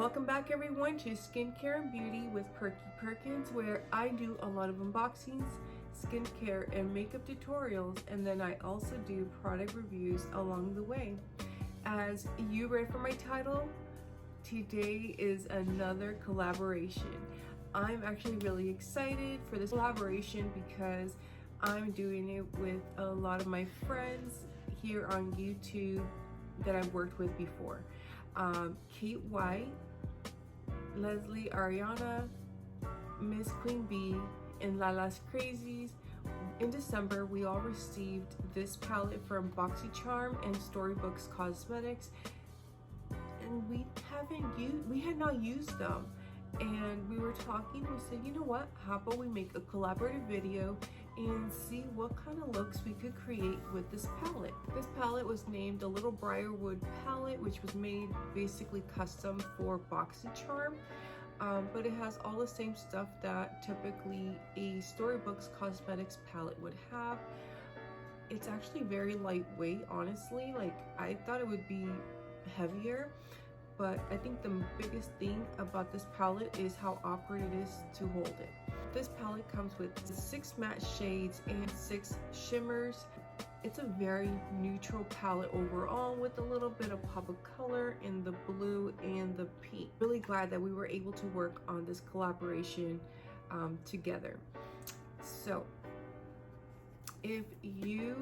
Welcome back everyone to Skincare and Beauty with Perky Perkins, where I do a lot of unboxings, skincare and makeup tutorials, and then I also do product reviews along the way. As you read from my title, today is another collaboration. I'm actually really excited for this collaboration because I'm doing it with a lot of my friends here on YouTube that I've worked with before. Cait White, Leslie, Araña, Mrs.QueenB, and LaLas Crazies. In December, we all received this palette from Boxy and Storybook's Cosmetics, and we had not used them. And we were talking, we said, you know what, how about we make a collaborative video and see what kind of looks we could create with this palette. This palette was named a Little Brier Wood palette, which was made basically custom for Boxy, but it has all the same stuff that typically a Storybook's Cosmetics palette would have. It's actually very lightweight, honestly. Like, I thought it would be heavier, but I think the biggest thing about this palette is how awkward it is to hold it. This palette comes with 6 matte shades and 6 shimmers. It's a very neutral palette overall with a little bit of pop of color in the blue and the pink. Really glad that we were able to work on this collaboration together. So if you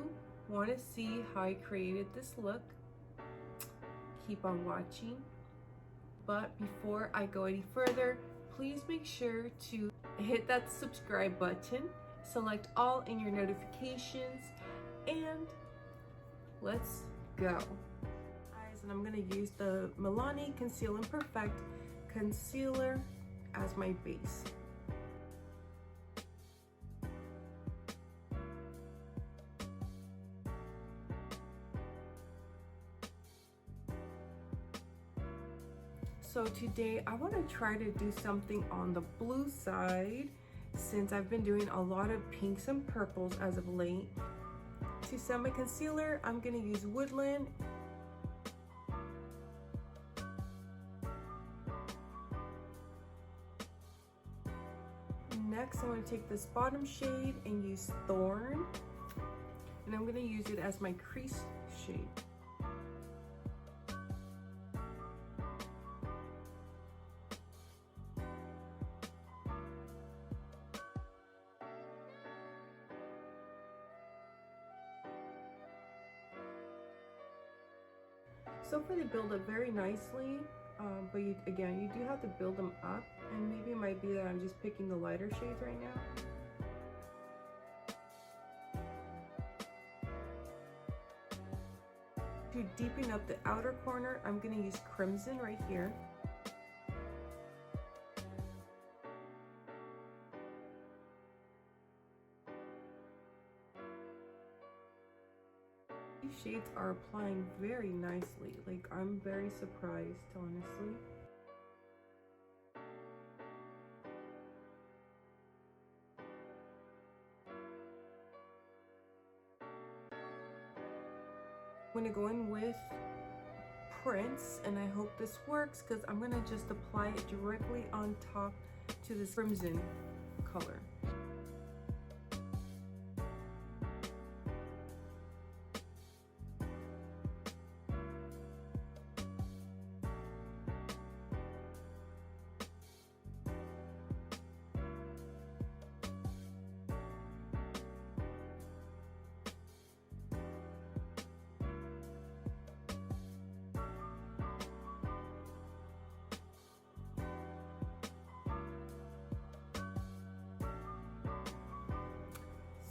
want to see how I created this look, keep on watching. But before I go any further, please make sure to hit that subscribe button, select all in your notifications, and let's go. Guys, and I'm going to use the Milani Conceal and Perfect Concealer as my base. So today I want to try to do something on the blue side, since I've been doing a lot of pinks and purples as of late. To set my concealer, I'm going to use Woodland. Next, I'm going to take this bottom shade and use Thorn, and I'm going to use it as my crease shade. So far they build up very nicely, but again, you do have to build them up, and maybe it might be that I'm just picking the lighter shades right now. To deepen up the outer corner, I'm going to use Crimson right here. These shades are applying very nicely. Like, I'm very surprised, honestly. I'm going to go in with Prince, and I hope this works because I'm going to just apply it directly on top to this crimson color.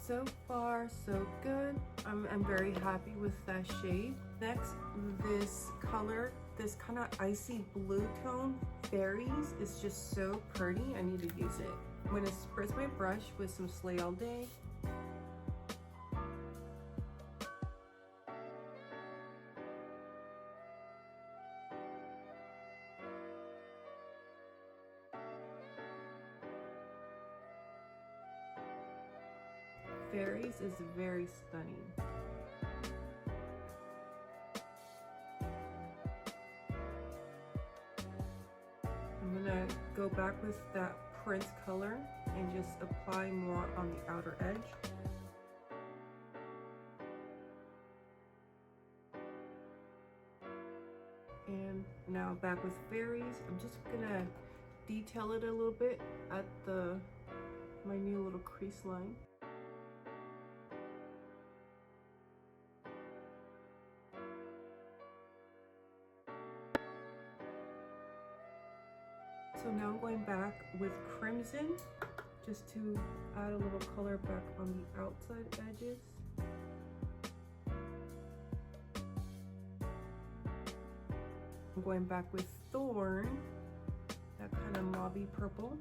So far, so good. I'm very happy with that shade. Next, this color, this kind of icy blue tone, Fairies, is just so pretty. I need to use it. I'm going to spritz my brush with some Slay All Day. Fairies is very stunning. back with that Prince color and just apply more on the outer edge. And now back with fairies. I'm just gonna detail it a little bit at my new little crease line. So now I'm going back with crimson just to add a little color back on the outside edges. I'm going back with thorn, that kind of mauvey purple.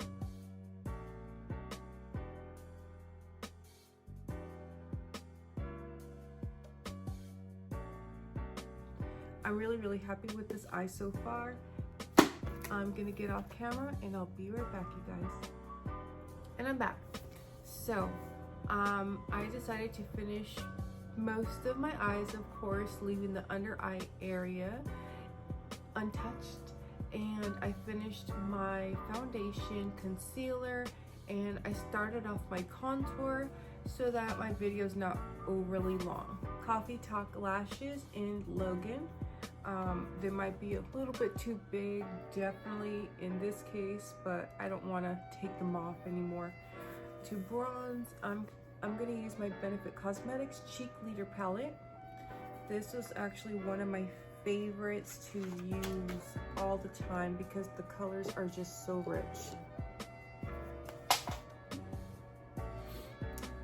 I'm really happy with this eye so far. I'm gonna get off camera and I'll be right back, you guys. And I'm back. So I decided to finish most of my eyes, of course, leaving the under eye area untouched, and I finished my foundation, concealer, and I started off my contour so that my video is not overly long. Coffee Talk lashes in Logan. They might be a little bit too big, definitely in this case, but I don't want to take them off anymore. To bronze, I'm gonna use my Benefit Cosmetics Cheek Leader palette. This was actually one of my favorites to use all the time because the colors are just so rich.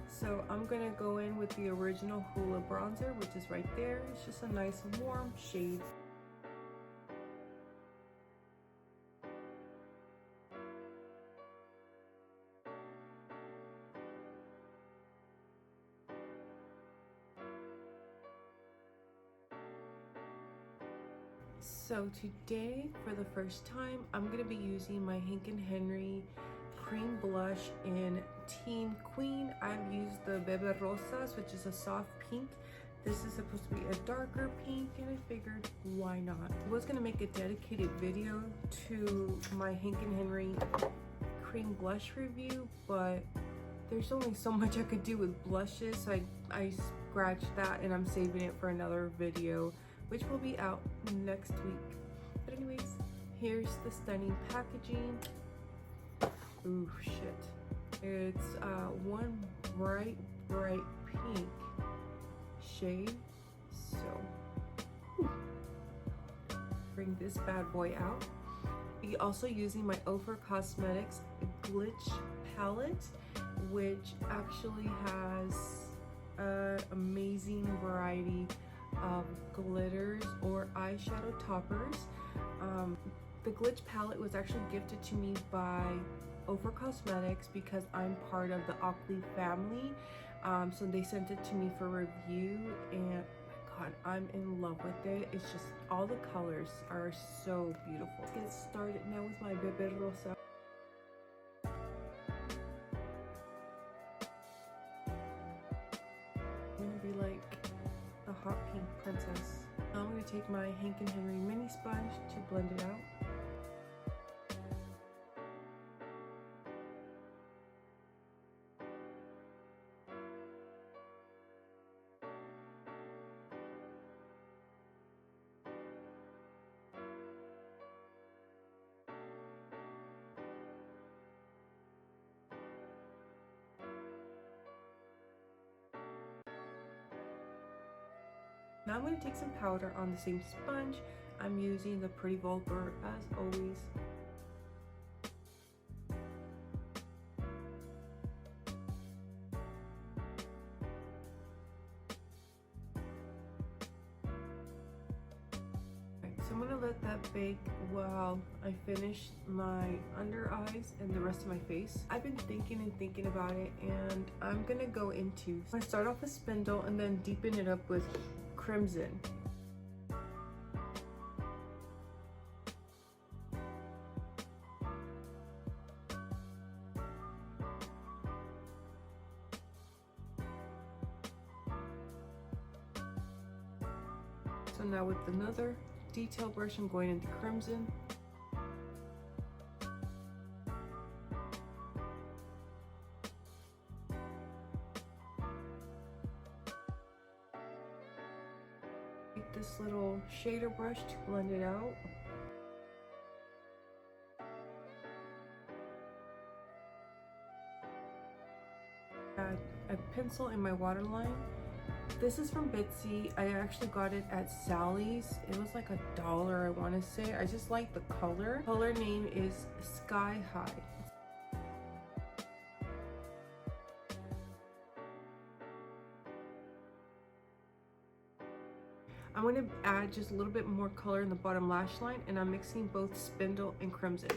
So I'm gonna go in with the original Hoola bronzer, which is right there. It's just a nice warm shade. So today, for the first time, I'm gonna be using my Hank & Henry cream blush in Teen Queen. I've used the Bebe Rosas, which is a soft pink. This is supposed to be a darker pink, and I figured, why not? I was gonna make a dedicated video to my Hank & Henry cream blush review, but there's only so much I could do with blushes, so I scratched that, and I'm saving it for another video, which will be out next week. But anyways, here's the stunning packaging. Ooh, shit. It's one bright pink shade. So, bring this bad boy out. Be also using my OFRA Cosmetics Glitch palette, which actually has an amazing variety of glitters or eyeshadow toppers. The Glitch palette was actually gifted to me by OFRA Cosmetics because I'm part of the Oakley family. So they sent it to me for review, and my god, I'm in love with it. It's just, all the colors are so beautiful. Let's get started now with my Bebe Rosa. I'm gonna be like the hot pink princess. Now I'm gonna take my Hank & Henry mini sponge to blend it out. Now I'm going to take some powder on the same sponge. I'm using the Pretty Vulgar as always. So I'm going to let that bake while I finish my under eyes and the rest of my face. I've been thinking about it, and I'm going to go into, I start off with spindle and then deepen it up with crimson. So now with another detail brush, I'm going into crimson. this little shader brush to blend it out. Add a pencil in my waterline. This is from Ipsy. I actually got it at Sally's. It was like $1, I want to say. I just like the color. Color name is Sky High. I'm going to add just a little bit more color in the bottom lash line, and I'm mixing both spindle and crimson.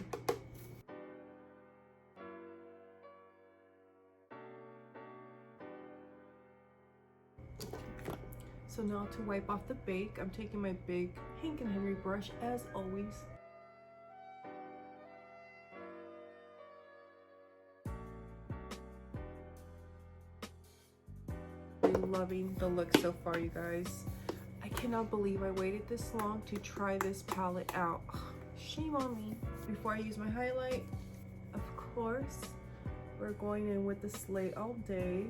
So now to wipe off the bake, I'm taking my big Hank and Henry brush as always. I'm loving the look so far, you guys. I cannot believe I waited this long to try this palette out. Shame on me. Before I use my highlight, of course, we're going in with the Slay All Day.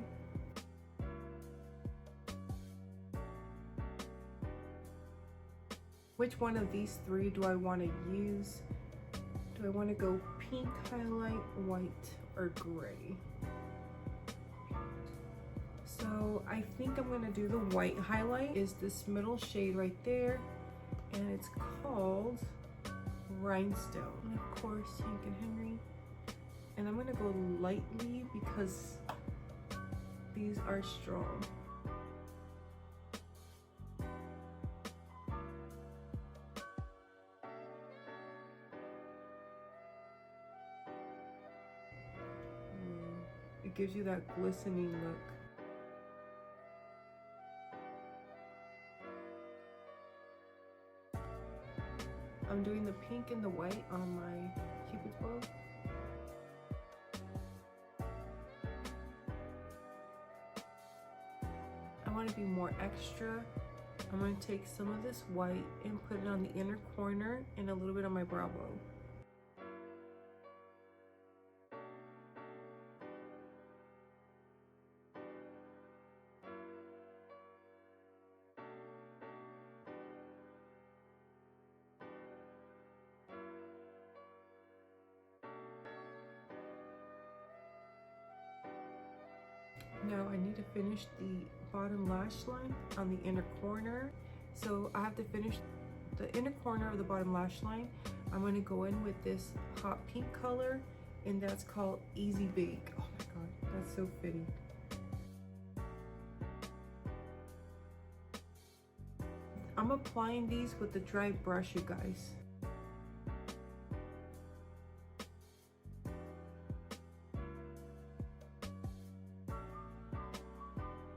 Which one of these three do I want to use? Do I want to go pink highlight, white, or gray? So I think I'm going to do the white highlight. Is this middle shade right there, and it's called Rhinestone. And of course, Hank and Henry. And I'm going to go lightly because these are strong. It gives you that glistening look. I'm doing the pink and the white on my Cupid's bow. I want to be more extra. I'm going to take some of this white and put it on the inner corner and a little bit on my brow bone. Now I need to finish the bottom lash line on the inner corner. So I have to finish the inner corner of the bottom lash line. I'm going to go in with this hot pink color, and that's called Easy Bake. Oh my god, that's so fitting. I'm applying these with the dry brush, you guys.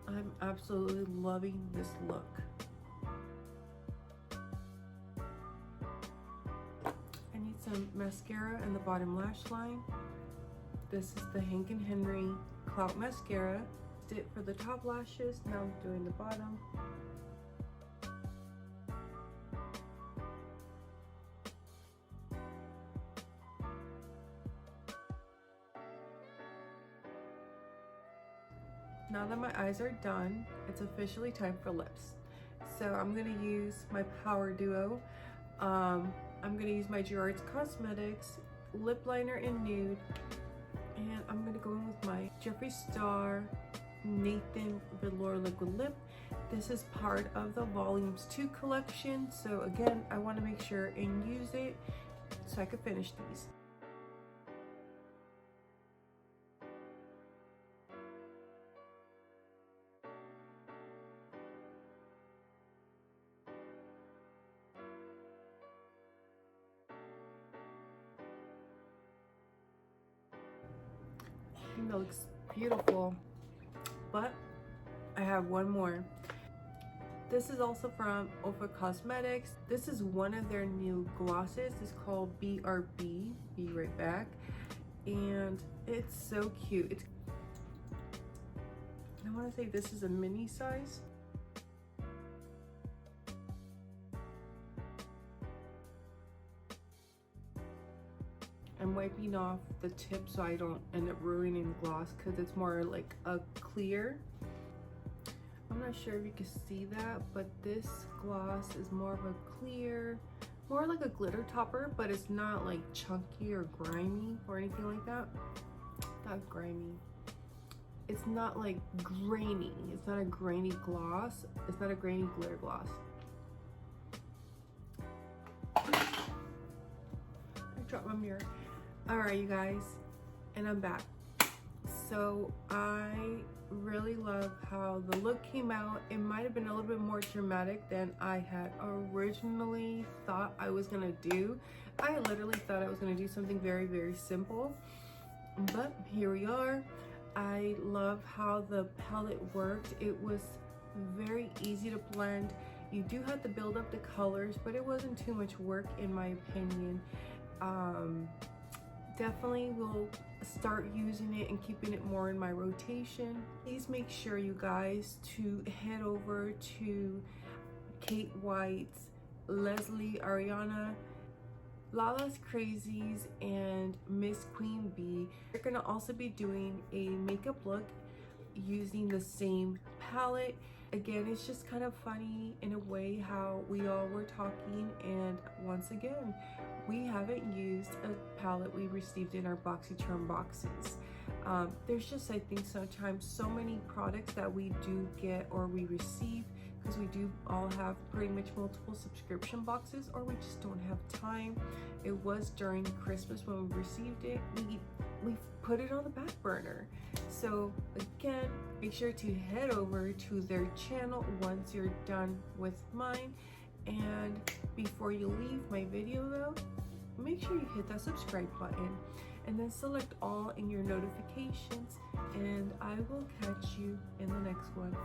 I'm absolutely loving this look. I need some mascara in the bottom lash line. This is the Hank and Henry Clout Mascara. Did it for the top lashes, now I'm doing the bottom. Now that my eyes are done, it's officially time for lips. So I'm going to use my Power Duo. I'm going to use my Gerard's Cosmetics lip liner in nude. And I'm going to go in with my Jeffree Star Nathan Velour Liquid Lip. This is part of the Volumes 2 collection. So again, I want to make sure and use it so I can finish these. I think that looks beautiful, but I have one more. This is also from OFRA Cosmetics. This is one of their new glosses. It's called BRB, Be Right Back, and it's so cute. I want to say this is a mini size. I'm wiping off the tip so I don't end up ruining the gloss because it's more like a clear. I'm not sure if you can see that, but this gloss is more of a clear, more like a glitter topper, but it's not like chunky or grimy or anything like that. Not grimy. It's not like grainy. It's not a grainy gloss. It's not a grainy glitter gloss. I dropped my mirror. All right, you guys, and I'm back. So I really love how the look came out. It might have been a little bit more dramatic than I had originally thought I was gonna do. I literally thought I was gonna do something very, very simple, but here we are. I love how the palette worked. It was very easy to blend. You do have to build up the colors, but it wasn't too much work in my opinion. Definitely will start using it and keeping it more in my rotation. Please make sure, you guys, to head over to Cait White's, Leslie, Araña, LaLas Crazies, and Mrs.QueenB. They're gonna also be doing a makeup look using the same palette. Again, it's just kind of funny in a way how we all were talking, and once again, we haven't used a palette we received in our BoxyCharm boxes. There's just, I think, sometimes so many products that we do get or we receive because we do all have pretty much multiple subscription boxes, or we just don't have time. It was during Christmas when we received it. We put it on the back burner. So again, make sure to head over to their channel once you're done with mine. And before you leave my video though, make sure you hit that subscribe button and then select all in your notifications, and I will catch you in the next one.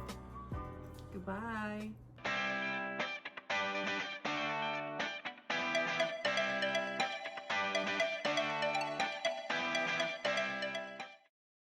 Goodbye.